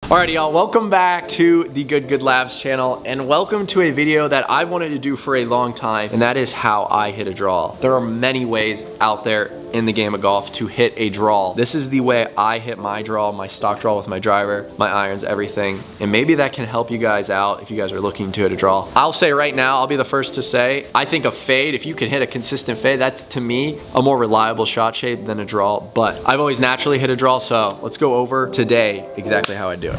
Alrighty y'all, welcome back to the Good Labs channel, and welcome to a video that I've wanted to do for a long time, and that is how I hit a draw. There are many ways out there in the game of golf to hit a draw. This is the way I hit my draw, my stock draw with my driver, my irons, everything, and maybe that can help you guys out if you guys are looking to hit a draw. I'll say right now, I'll be the first to say, I think a fade, if you can hit a consistent fade, that's to me a more reliable shot shape than a draw, but I've always naturally hit a draw, so let's go over today exactly how I do it.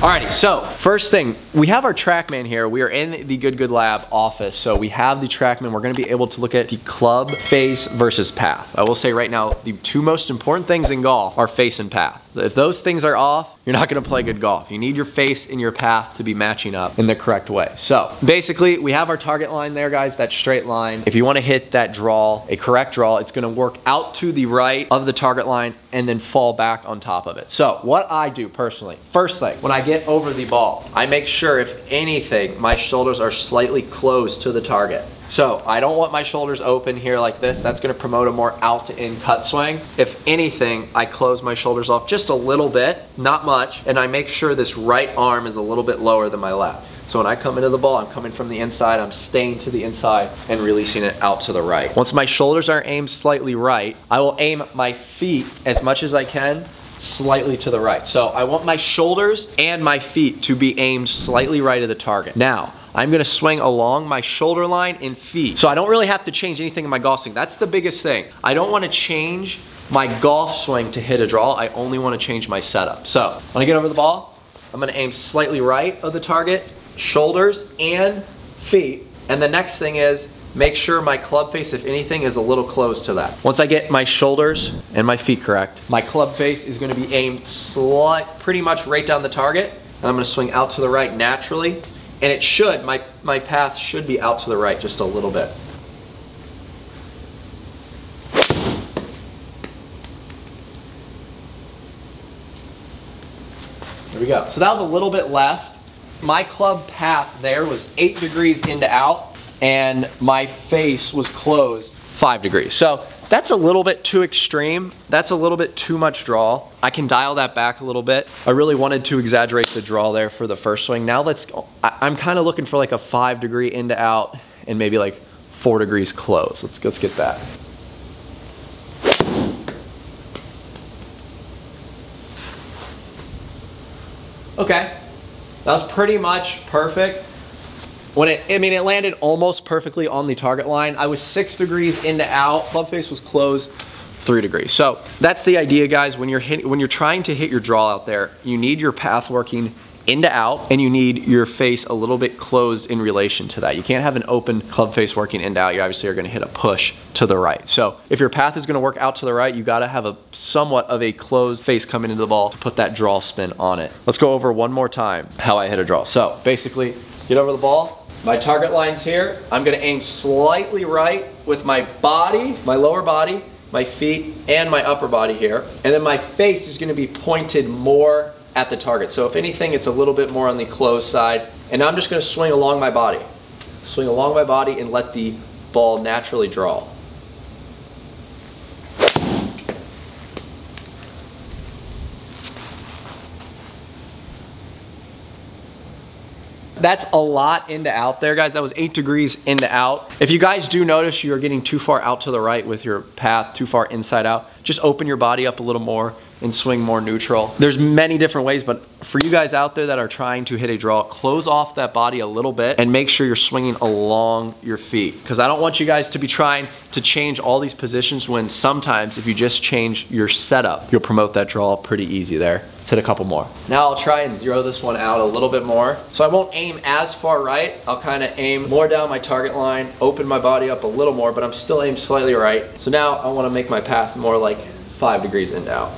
Alrighty, so first thing, we have our TrackMan here. We are in the Good Lab office, so we have the TrackMan. We're gonna be able to look at the club, face versus path. I will say right now, the two most important things in golf are face and path. If those things are off, you're not gonna play good golf. You need your face and your path to be matching up in the correct way. So basically, we have our target line there, guys, that straight line. If you wanna hit that draw, a correct draw, it's gonna work out to the right of the target line and then fall back on top of it. So what I do personally, first thing, when I get over the ball, I make sure, if anything, my shoulders are slightly closed to the target. So I don't want my shoulders open here like this. That's gonna promote a more out to in cut swing. If anything, I close my shoulders off just a little bit, not much, and I make sure this right arm is a little bit lower than my left. So when I come into the ball, I'm coming from the inside, I'm staying to the inside and releasing it out to the right. Once my shoulders are aimed slightly right, I will aim my feet as much as I can slightly to the right. So I want my shoulders and my feet to be aimed slightly right of the target. Now, I'm gonna swing along my shoulder line and feet. So I don't really have to change anything in my golf swing. That's the biggest thing. I don't wanna change my golf swing to hit a draw. I only wanna change my setup. So when I get over the ball, I'm gonna aim slightly right of the target, shoulders and feet. And the next thing is, make sure my club face, if anything, is a little close to that. Once I get my shoulders and my feet correct, my club face is gonna be aimed pretty much right down the target, and I'm gonna swing out to the right naturally, and it should, my path should be out to the right just a little bit. There we go. So that was a little bit left. My club path there was 8 degrees into out, and my face was closed 5 degrees. So that's a little bit too extreme. That's a little bit too much draw. I can dial that back a little bit. I really wanted to exaggerate the draw there for the first swing. Now I'm kind of looking for like a 5 degree into out and maybe like 4 degrees close. Let's get that. Okay, that was pretty much perfect. It landed almost perfectly on the target line. I was 6 degrees into out. Club face was closed 3 degrees. So that's the idea, guys. When you're trying to hit your draw out there, you need your path working into out, and you need your face a little bit closed in relation to that. You can't have an open club face working into out. You obviously are gonna hit a push to the right. So if your path is gonna work out to the right, you gotta have a somewhat of a closed face coming into the ball to put that draw spin on it. Let's go over one more time how I hit a draw. So basically, get over the ball. My target line's here. I'm gonna aim slightly right with my body, my lower body, my feet, and my upper body here. And then my face is gonna be pointed more at the target. So if anything, it's a little bit more on the closed side. And I'm just gonna swing along my body. Swing along my body and let the ball naturally draw. That's a lot into out there, guys. That was 8 degrees into out. If you guys do notice you're getting too far out to the right with your path, too far inside out, just open your body up a little more and swing more neutral. There's many different ways, but for you guys out there that are trying to hit a draw, close off that body a little bit and make sure you're swinging along your feet. Because I don't want you guys to be trying to change all these positions when sometimes if you just change your setup, you'll promote that draw pretty easy there. Let's hit a couple more. Now I'll try and zero this one out a little bit more. So I won't aim as far right. I'll kind of aim more down my target line, open my body up a little more, but I'm still aimed slightly right. So now I want to make my path more like 5 degrees into out.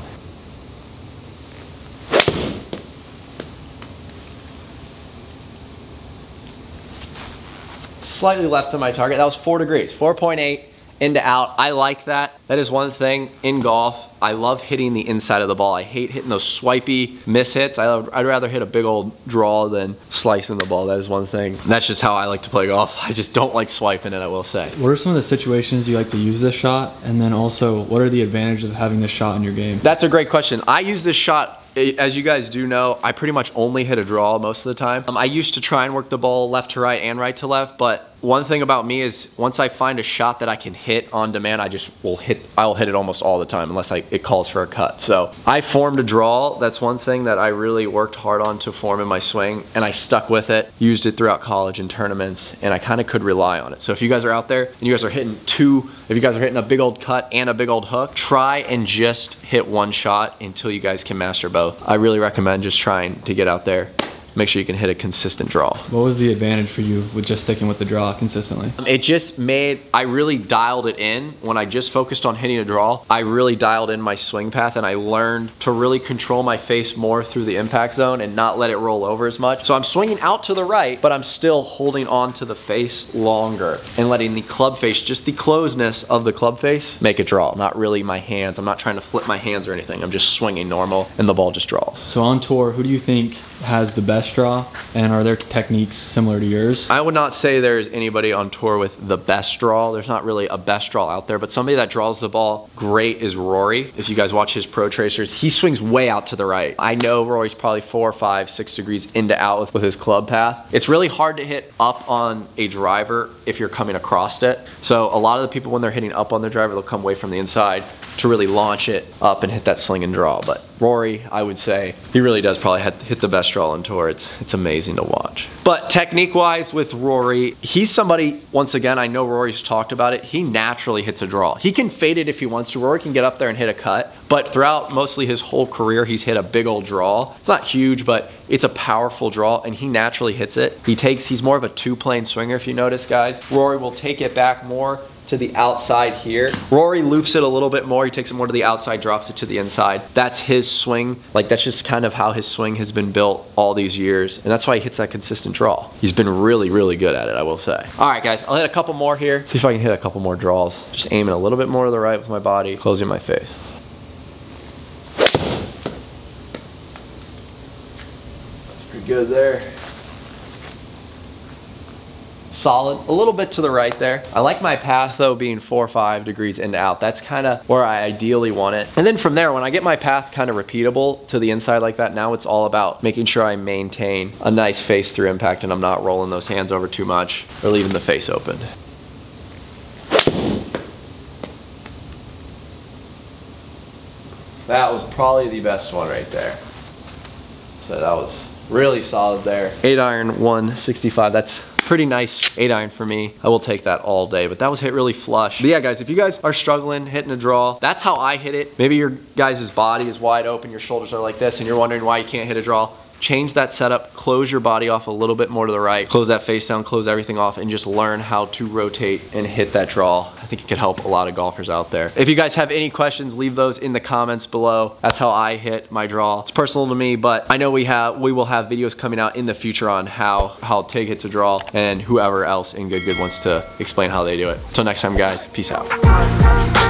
Slightly left of my target. That was 4 degrees, 4.8. into out. I like that. That is one thing in golf. I love hitting the inside of the ball. I hate hitting those swipey miss hits. I'd rather hit a big old draw than slicing the ball. That is one thing. That's just how I like to play golf. I just don't like swiping it, I will say. What are some of the situations you like to use this shot? And then also, what are the advantages of having this shot in your game? That's a great question. I use this shot, as you guys do know, I pretty much only hit a draw most of the time. I used to try and work the ball left to right and right to left, but one thing about me is once I find a shot that I can hit on demand, I'll hit it almost all the time unless it calls for a cut. So I formed a draw. That's one thing that I really worked hard on to form in my swing, and I stuck with it, used it throughout college and tournaments, and I kind of could rely on it. So if you guys are out there and you guys are hitting if you guys are hitting a big old cut and a big old hook, try and just hit one shot until you guys can master both. I really recommend just trying to get out there. Make sure you can hit a consistent draw. What was the advantage for you with just sticking with the draw consistently? It just I really dialed it in. When I just focused on hitting a draw, I really dialed in my swing path, and I learned to really control my face more through the impact zone and not let it roll over as much. So I'm swinging out to the right, but I'm still holding on to the face longer and letting the club face, just the closeness of the club face, make it draw. Not really my hands. I'm not trying to flip my hands or anything. I'm just swinging normal, and the ball just draws. So on tour, who do you think has the best draw, and are there techniques similar to yours? I would not say there's anybody on tour with the best draw. There's not really a best draw out there, but somebody that draws the ball great is Rory. If you guys watch his Pro Tracers, he swings way out to the right. I know Rory's probably 4, 5, 6 degrees into out with his club path. It's really hard to hit up on a driver if you're coming across it. So a lot of the people, when they're hitting up on their driver, they'll come away from the inside to really launch it up and hit that sling and draw. But Rory, I would say, he really does probably hit the best draw on tour. It's amazing to watch. But technique-wise with Rory, he's somebody, once again, I know Rory's talked about it, he naturally hits a draw. He can fade it if he wants to. Rory can get up there and hit a cut, but throughout mostly his whole career, he's hit a big old draw. It's not huge, but it's a powerful draw, and he naturally hits it. He's more of a two-plane swinger, if you notice, guys. Rory will take it back more to the outside here. Rory loops it a little bit more. He takes it more to the outside, drops it to the inside. That's his swing. Like, that's just kind of how his swing has been built all these years. And that's why he hits that consistent draw. He's been really, really good at it, I will say. All right, guys, I'll hit a couple more here. See if I can hit a couple more draws. Just aiming a little bit more to the right with my body, closing my face. That's pretty good there. Solid, a little bit to the right there. I like my path though being 4 or 5 degrees into out. That's kind of where I ideally want it. And then from there, when I get my path kind of repeatable to the inside like that, now it's all about making sure I maintain a nice face through impact and I'm not rolling those hands over too much or leaving the face open. That was probably the best one right there. So that was really solid there. 8-iron 165, that's pretty nice 8-iron for me. I will take that all day, but that was hit really flush. But yeah, guys, if you guys are struggling hitting a draw, that's how I hit it. Maybe your guys' body is wide open, your shoulders are like this, and you're wondering why you can't hit a draw. Change that setup, close your body off a little bit more to the right, close that face down, close everything off, and just learn how to rotate and hit that draw. I think it could help a lot of golfers out there. If you guys have any questions, leave those in the comments below. That's how I hit my draw. It's personal to me, but I know we will have videos coming out in the future on how Tig hits a draw, and whoever else in Good Good wants to explain how they do it. Until next time, guys, peace out.